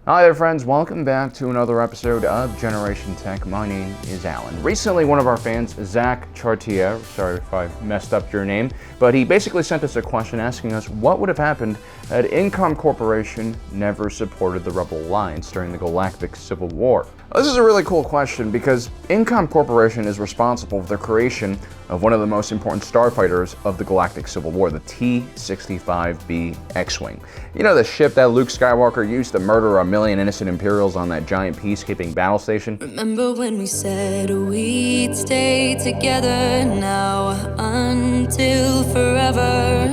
Hi there friends, welcome back to another episode of Generation Tech. My name is Alan. Recently one of our fans, Zach Chartier, sorry if I messed up your name, but he basically sent us a question asking us what would have happened had Incom Corporation never supported the Rebel Alliance during the Galactic Civil War. This is a really cool question because Incom Corporation is responsible for the creation of one of the most important starfighters of the Galactic Civil War, the T-65B X-Wing. You know, the ship that Luke Skywalker used to murder a million innocent Imperials on that giant peacekeeping battle station? Remember when we said we'd stay together now until forever?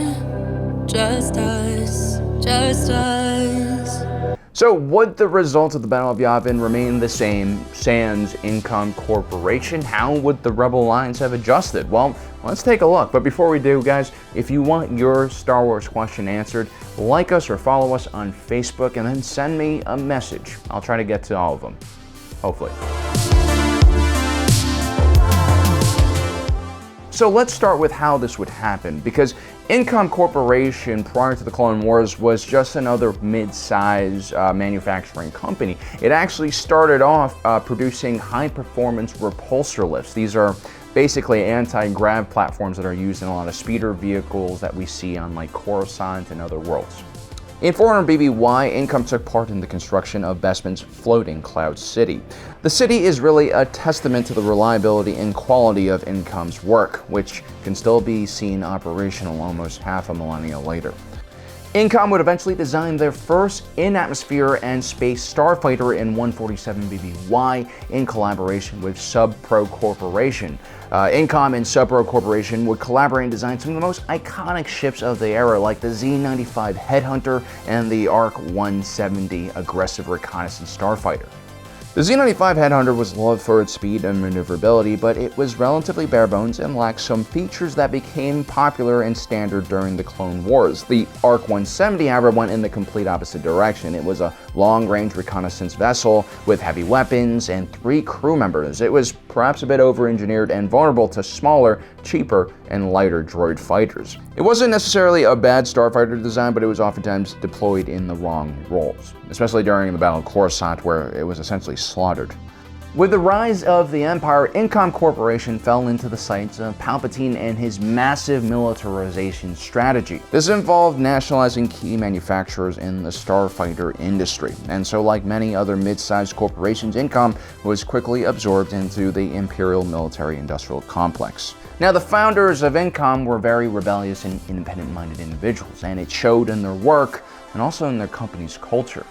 Just us, just us. So would the result of the Battle of Yavin remain the same sans Incom Corporation? How would the Rebel Alliance have adjusted? Well, let's take a look. But before we do, guys, if you want your Star Wars question answered, like us or follow us on Facebook and then send me a message. I'll try to get to all of them, hopefully. So let's start with how this would happen, because Incom Corporation, prior to the Clone Wars, was just another mid-size manufacturing company. It actually started off producing high-performance repulsor lifts. These are basically anti-grav platforms that are used in a lot of speeder vehicles that we see on like Coruscant and other worlds. In 400 BBY, Incom took part in the construction of Bespin's floating Cloud City. The city is really a testament to the reliability and quality of Incom's work, which can still be seen operational almost half a millennia later. Incom would eventually design their first in-atmosphere and space starfighter in 147 BBY in collaboration with Subpro Corporation. Incom and Subpro Corporation would collaborate and design some of the most iconic ships of the era, like the Z-95 Headhunter and the ARC-170 Aggressive Reconnaissance Starfighter. The Z-95 Headhunter was loved for its speed and maneuverability, but it was relatively bare bones and lacked some features that became popular and standard during the Clone Wars. The ARC-170, however, went in the complete opposite direction. It was a long-range reconnaissance vessel with heavy weapons and 3 crew members. It was perhaps a bit over-engineered and vulnerable to smaller, cheaper, and lighter droid fighters. It wasn't necessarily a bad starfighter design, but it was oftentimes deployed in the wrong roles, especially during the Battle of Coruscant, where it was essentially slaughtered. With the rise of the Empire, Incom Corporation fell into the sights of Palpatine and his massive militarization strategy. This involved nationalizing key manufacturers in the starfighter industry, and so like many other mid-sized corporations, Incom was quickly absorbed into the Imperial military-industrial complex. Now, the founders of Incom were very rebellious and independent-minded individuals, and it showed in their work and also in their company's culture.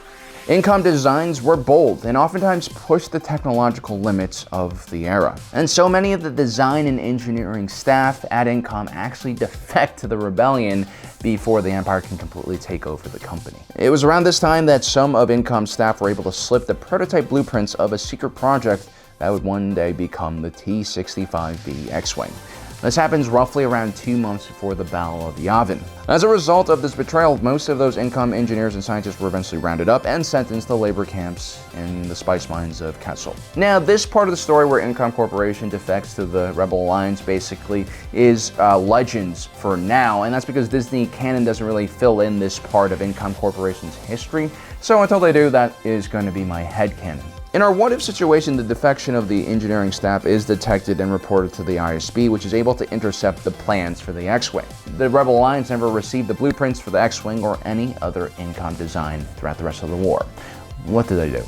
Incom designs were bold and oftentimes pushed the technological limits of the era. And so many of the design and engineering staff at Incom actually defect to the rebellion before the Empire can completely take over the company. It was around this time that some of Incom's staff were able to slip the prototype blueprints of a secret project that would one day become the T-65B X-Wing. This happens roughly around 2 months before the Battle of Yavin. As a result of this betrayal, most of those Incom engineers and scientists were eventually rounded up and sentenced to labor camps in the spice mines of Kessel. Now, this part of the story where Incom Corporation defects to the Rebel Alliance basically is legends for now, and that's because Disney canon doesn't really fill in this part of Incom Corporation's history, so until they do, that is going to be my headcanon. In our what-if situation, the defection of the engineering staff is detected and reported to the ISB, which is able to intercept the plans for the X-Wing. The Rebel Alliance never received the blueprints for the X-Wing or any other Incom design throughout the rest of the war. What did they do?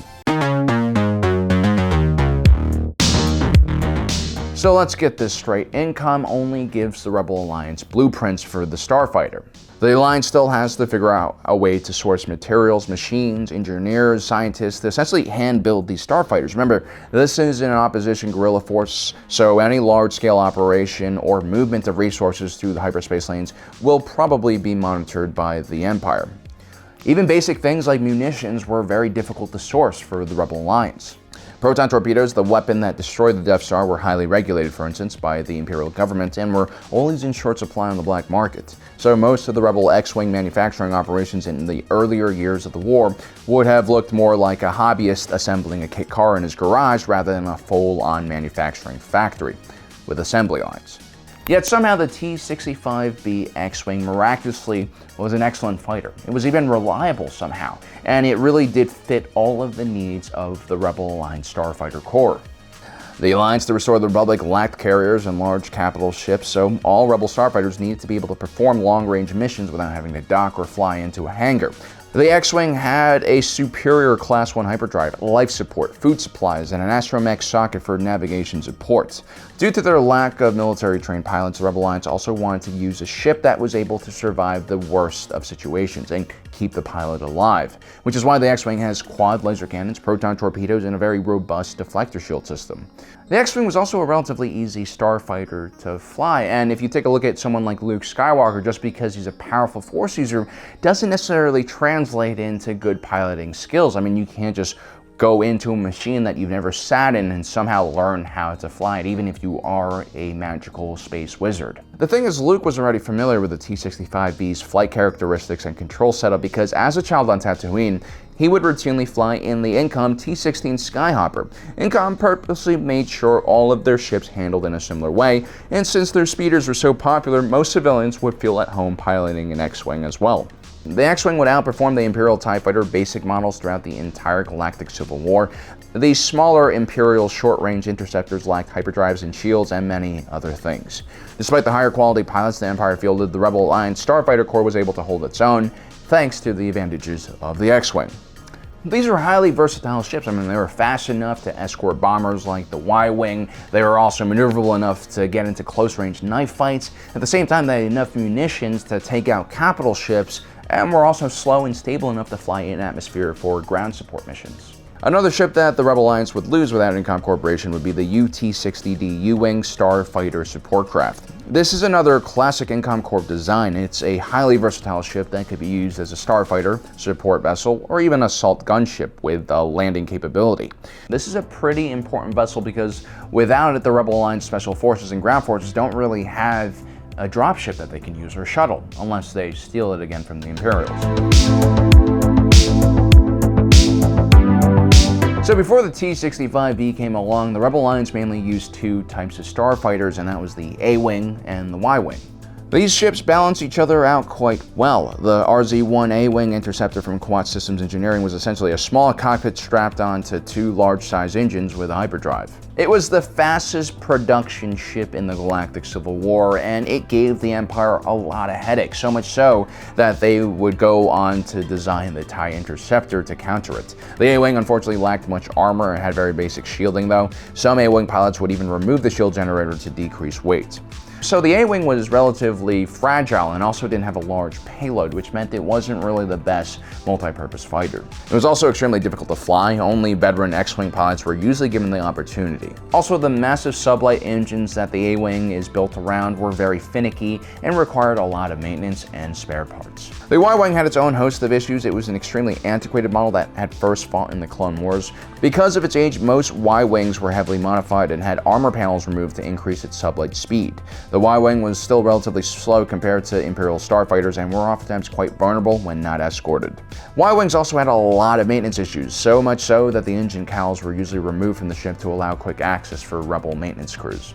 So let's get this straight. Incom only gives the Rebel Alliance blueprints for the starfighter. The Alliance still has to figure out a way to source materials, machines, engineers, scientists to essentially hand-build these starfighters. Remember, this is an opposition guerrilla force, so any large-scale operation or movement of resources through the hyperspace lanes will probably be monitored by the Empire. Even basic things like munitions were very difficult to source for the Rebel Alliance. Proton torpedoes, the weapon that destroyed the Death Star, were highly regulated, for instance, by the Imperial government and were always in short supply on the black market. So most of the Rebel X-Wing manufacturing operations in the earlier years of the war would have looked more like a hobbyist assembling a kit car in his garage rather than a full-on manufacturing factory with assembly lines. Yet somehow the T-65B X-Wing miraculously was an excellent fighter. It was even reliable somehow, and it really did fit all of the needs of the Rebel Alliance Starfighter Corps. The Alliance to restore the Republic lacked carriers and large capital ships, so all Rebel starfighters needed to be able to perform long-range missions without having to dock or fly into a hangar. The X-Wing had a superior Class 1 hyperdrive, life support, food supplies, and an astromech socket for navigation support. Due to their lack of military-trained pilots, the Rebel Alliance also wanted to use a ship that was able to survive the worst of situations and keep the pilot alive, which is why the X-Wing has quad laser cannons, proton torpedoes, and a very robust deflector shield system. The X-Wing was also a relatively easy starfighter to fly, and if you take a look at someone like Luke Skywalker, just because he's a powerful Force user doesn't necessarily translate into good piloting skills. I mean, you can't just go into a machine that you've never sat in and somehow learn how to fly it, even if you are a magical space wizard. The thing is, Luke was already familiar with the T-65B's flight characteristics and control setup because as a child on Tatooine, he would routinely fly in the Incom T-16 Skyhopper. Incom purposely made sure all of their ships handled in a similar way, and since their speeders were so popular, most civilians would feel at home piloting an X-Wing as well. The X-Wing would outperform the Imperial TIE Fighter basic models throughout the entire Galactic Civil War. These smaller Imperial short-range interceptors lacked hyperdrives and shields and many other things. Despite the higher quality pilots the Empire fielded, the Rebel Alliance Starfighter Corps was able to hold its own, thanks to the advantages of the X-Wing. These are highly versatile ships. I mean, they were fast enough to escort bombers like the Y-Wing. They were also maneuverable enough to get into close-range knife fights. At the same time, they had enough munitions to take out capital ships, and were also slow and stable enough to fly in atmosphere for ground support missions. Another ship that the Rebel Alliance would lose without Incom Corporation would be the UT-60D U-Wing Starfighter Support Craft. This is another classic Incom Corp design. It's a highly versatile ship that could be used as a starfighter, support vessel, or even assault gunship with landing capability. This is a pretty important vessel because without it, the Rebel Alliance Special Forces and Ground Forces don't really have a dropship that they can use or a shuttle, unless they steal it again from the Imperials. So before the T-65B came along, the Rebel Alliance mainly used two types of starfighters, and that was the A-Wing and the Y-Wing. These ships balance each other out quite well. The RZ-1 A-Wing interceptor from Quat Systems Engineering was essentially a small cockpit strapped onto two large-size engines with a hyperdrive. It was the fastest production ship in the Galactic Civil War, and it gave the Empire a lot of headaches, so much so that they would go on to design the TIE Interceptor to counter it. The A-Wing unfortunately lacked much armor and had very basic shielding though. Some A-Wing pilots would even remove the shield generator to decrease weight. So the A-Wing was relatively fragile and also didn't have a large payload, which meant it wasn't really the best multi-purpose fighter. It was also extremely difficult to fly. Only veteran X-Wing pilots were usually given the opportunity. Also, the massive sublight engines that the A-Wing is built around were very finicky and required a lot of maintenance and spare parts. The Y-Wing had its own host of issues. It was an extremely antiquated model that had first fought in the Clone Wars. Because of its age, most Y-Wings were heavily modified and had armor panels removed to increase its sublight speed. The Y-Wing was still relatively slow compared to Imperial starfighters and were oftentimes quite vulnerable when not escorted. Y-Wings also had a lot of maintenance issues, so much so that the engine cowls were usually removed from the ship to allow quick access for Rebel maintenance crews.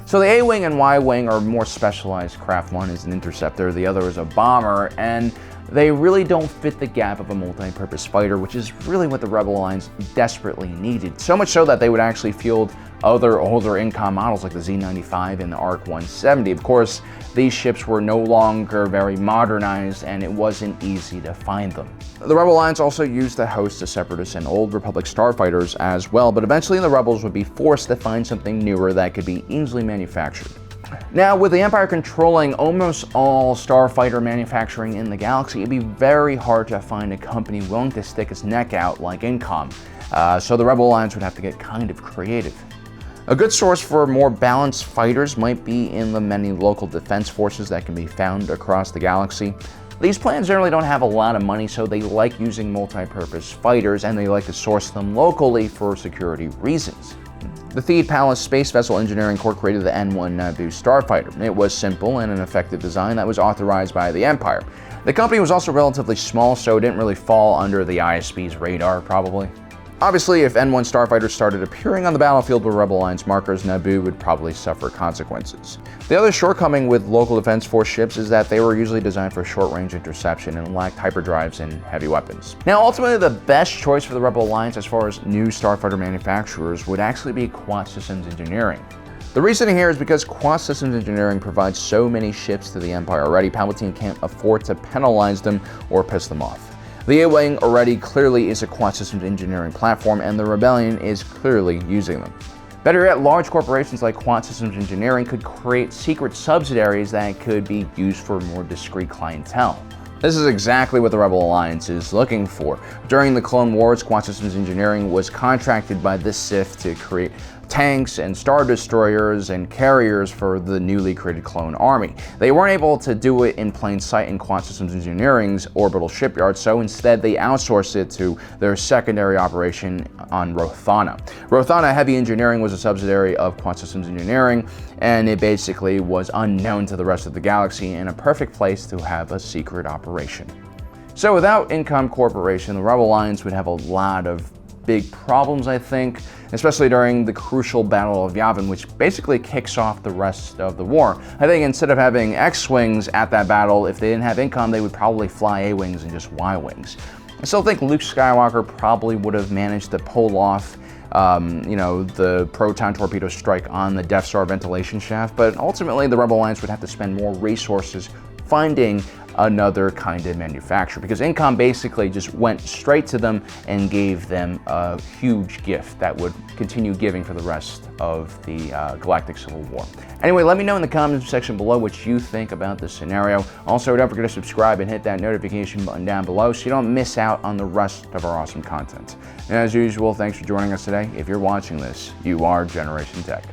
So the A-Wing and Y-Wing are more specialized craft. One is an interceptor, the other is a bomber, and they really don't fit the gap of a multi-purpose fighter, which is really what the Rebel Alliance desperately needed. So much so that they would actually field other older Incom models like the Z-95 and the ARC-170. Of course, these ships were no longer very modernized and it wasn't easy to find them. The Rebel Alliance also used a host of Separatist and Old Republic starfighters as well, but eventually the Rebels would be forced to find something newer that could be easily manufactured. Now, with the Empire controlling almost all starfighter manufacturing in the galaxy, it'd be very hard to find a company willing to stick its neck out like Incom, so the Rebel Alliance would have to get kind of creative. A good source for more balanced fighters might be in the many local defense forces that can be found across the galaxy. These plans generally don't have a lot of money, so they like using multi-purpose fighters and they like to source them locally for security reasons. The Theed Palace Space Vessel Engineering Corps created the N-1 Naboo Starfighter. It was simple and an effective design that was authorized by the Empire. The company was also relatively small, so it didn't really fall under the ISB's radar, probably. Obviously, if N1 starfighters started appearing on the battlefield with Rebel Alliance markers, Naboo would probably suffer consequences. The other shortcoming with local Defense Force ships is that they were usually designed for short-range interception and lacked hyperdrives and heavy weapons. Now, ultimately, the best choice for the Rebel Alliance as far as new starfighter manufacturers would actually be Quad Systems Engineering. The reasoning here is because Quad Systems Engineering provides so many ships to the Empire already, Palpatine can't afford to penalize them or piss them off. The AWing already clearly is a Quad Systems Engineering platform, and the Rebellion is clearly using them. Better yet, large corporations like Quad Systems Engineering could create secret subsidiaries that could be used for more discreet clientele. This is exactly what the Rebel Alliance is looking for. During the Clone Wars, Quad Systems Engineering was contracted by the Sith to create tanks and star destroyers and carriers for the newly created clone army. They weren't able to do it in plain sight in Quad Systems Engineering's orbital shipyard, so instead they outsourced it to their secondary operation on Rothana. Rothana Heavy Engineering was a subsidiary of Quad Systems Engineering, and it basically was unknown to the rest of the galaxy and a perfect place to have a secret operation. So without Incom Corporation, the Rebel Alliance would have a lot of big problems, I think, especially during the crucial Battle of Yavin, which basically kicks off the rest of the war. I think instead of having X-Wings at that battle, if they didn't have Incom, they would probably fly A-Wings and just Y-Wings. I still think Luke Skywalker probably would have managed to pull off the proton torpedo strike on the Death Star ventilation shaft, but ultimately the Rebel Alliance would have to spend more resources finding another kind of manufacturer, because Incom basically just went straight to them and gave them a huge gift that would continue giving for the rest of the Galactic Civil War. Anyway, let me know in the comments section below what you think about this scenario. Also, don't forget to subscribe and hit that notification button down below so you don't miss out on the rest of our awesome content. And as usual, thanks for joining us today. If you're watching this, you are Generation Tech.